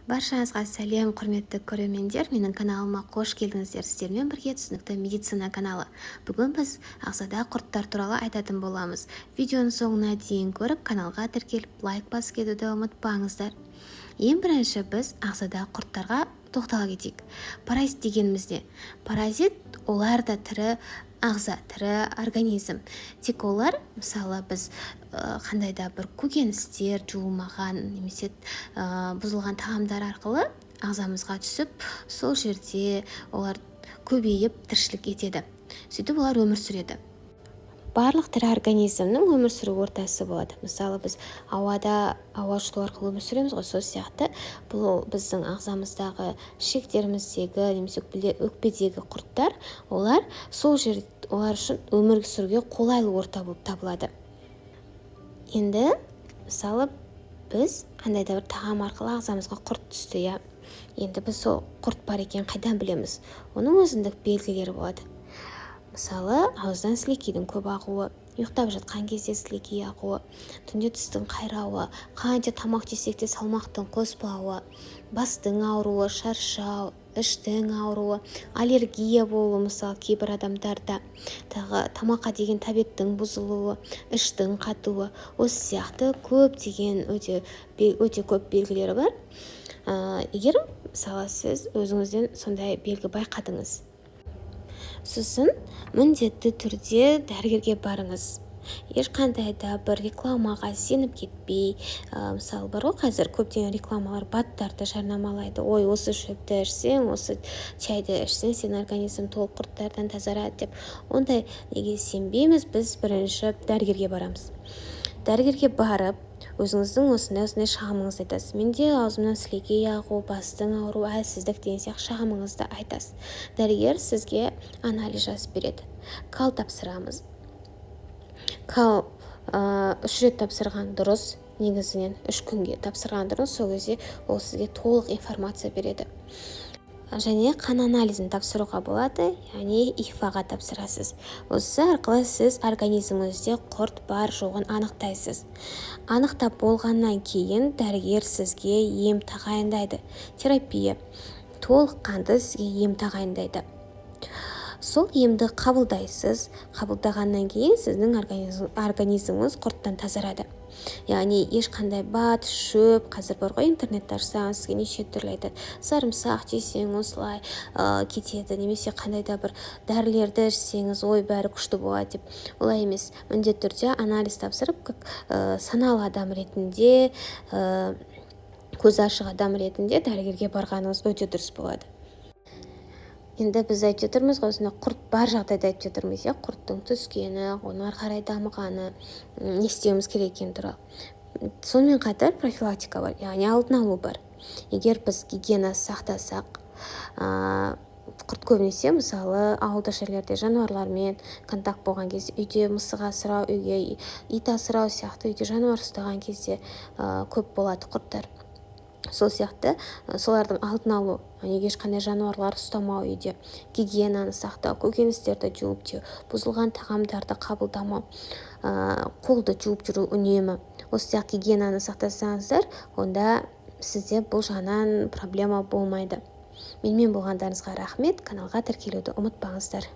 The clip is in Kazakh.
Баршаңызға сәлем, құрметті көрермендер. Менің каналыма қош келдіңіздер. Сіздермен бірге түсінікті медицина каналы. Бүгін біз ағзада құрттар туралы айтатын боламыз. Видеоның соңына дейін көріп, каналға тіркеліп, лайк басып кетуді ұмытпаңыздар. Ең бірінші біз ағзада құрттарға тоқтала кетейік. Паразит дегеніміз не? Паразит олар да тірі ағза, тірі организм. Тек олар, мысалы, біз қандай да бір көкөністер, жуылмаған немесе бұзылған тағамдар арқылы ағзамызға түсіп, сол жерде олар көбейіп тіршілік етеді. Сөйтіп олар өмір сүреді. Барлық тірі организмнің өмір сүру ортасы болады. Мысалы, біз ауа жұту арқылы өмір сүреміз ғой, сол сияқты бұл біздің ағзамыздағы ішектеріміздегі немесе өкпедегі құрттар, олар үшін өмір сүруге қолайлы орта болып табылады. Енді, мысалы, біз қандай да бір тағам арқылы ағзамызға құрт түсті, иә. Енді біз сол құрт бар екен қайдан білеміз? Оның өзіндік белгілері болады. Мысалы, ауыздан сілекейдің көп ағуы, ұйықтап жатқан кезде сілекей ағуы, түнде тістің қайрауы, қанша тамақ жесек те салмақтың қоспауы, бастың ауруы, шаршау, іштің ауруы, аллергия болуы, мысалы, кейбір адамдарда, тамаққа деген тәбеттің бұзылуы, іштің қатуы, осы сияқты көптеген өте көп белгілері бар. Егер, мысалы, сіз өзіңізден сондай белгі байқадыңыз, сосын міндетті түрде дәрігерге барыңыз. Ешқандай да бір рекламаға сеніп кетпей, мысалы, бар ғой, қазір көптеген рекламалар баттарды жарнамалайды. Ой, осы шөпті ішсең, осы чайды ішсең, сен организм толық құрттардан тазарады деп. Ондай неге сенбейміз, біз бірінші дәрігерге барамыз. Дәрігерге барып, өзіңіздің осындай шағымыңызды айтасыз. Менде аузымнан сілекей ағу, бастың ауру, әлсіздік деген сияқты шағымыңызды айтасыз. Дәрігер сізге анализ жазып береді. Кал тапсырамыз. Кал 3 рет тапсырған дұрыс, негізінен 3 күнге тапсырған дұрыс, сол кезде ол сізге толық информация береді. Және қан анализін тапсыруға болады, яғни ИФА-ға тапсырасыз. Осы арқылы сіз организміңізде құрт бар жоғын анықтайсыз. Анықтап болғаннан кейін дәрігер сізге ем тағайындайды. Терапия, толыққанды сізге ем тағайындайды. Сол емді қабылдайсыз. Қабылдағаннан кейін сіздің организміңіз құрттан тазарады. Яғни ешқандай бат, шөп, қазір бар ғой, интернетті ашсаңыз сізге неше түрлі айтады. Сарымсақ жесең осылай кетеді, немесе қандай да бір дәрілерді ішсеңіз, ой, бәрі күшті болады деп. Олай емес. Міндетті түрде анализ тапсырып, саналы адам ретінде, көзі ашық адам ретінде дәрігерге барғаныңыз өте дұрыс болады. Енді біз айтып отырмыз ғой, осында құрт бар жағдайда айтып отырмыз, иә, құрттың түскені, оның ары қарай дамығаны, не істеуіміз керек екені туралы. Сонымен қатар профилактика бар, яғни алдын алу бар. Егер біз гигиена сақтасақ, құрт көбінесе, мысалы, ауылдық жерлерде жануарлармен контакт болған кезде, үйде мысық асырау, үйге ит асырау сияқты, үйде жануар ұстаған кезде көп болады құрттар. Сол сияқты солардың алдын алу, ешқандай жануарлар ұстамау үйде, гигиенаны сақтау, көкөністерді жуып жеу, бұзылған тағамдарды қабылдамау, қолды жуып жүру үнемі. Осы сияқты гигиенаны сақтасаңыздар, онда сізде бұл жағынан проблема болмайды. Менімен болғандарыңызға рахмет, каналға тіркелуді ұмытпаңыздар.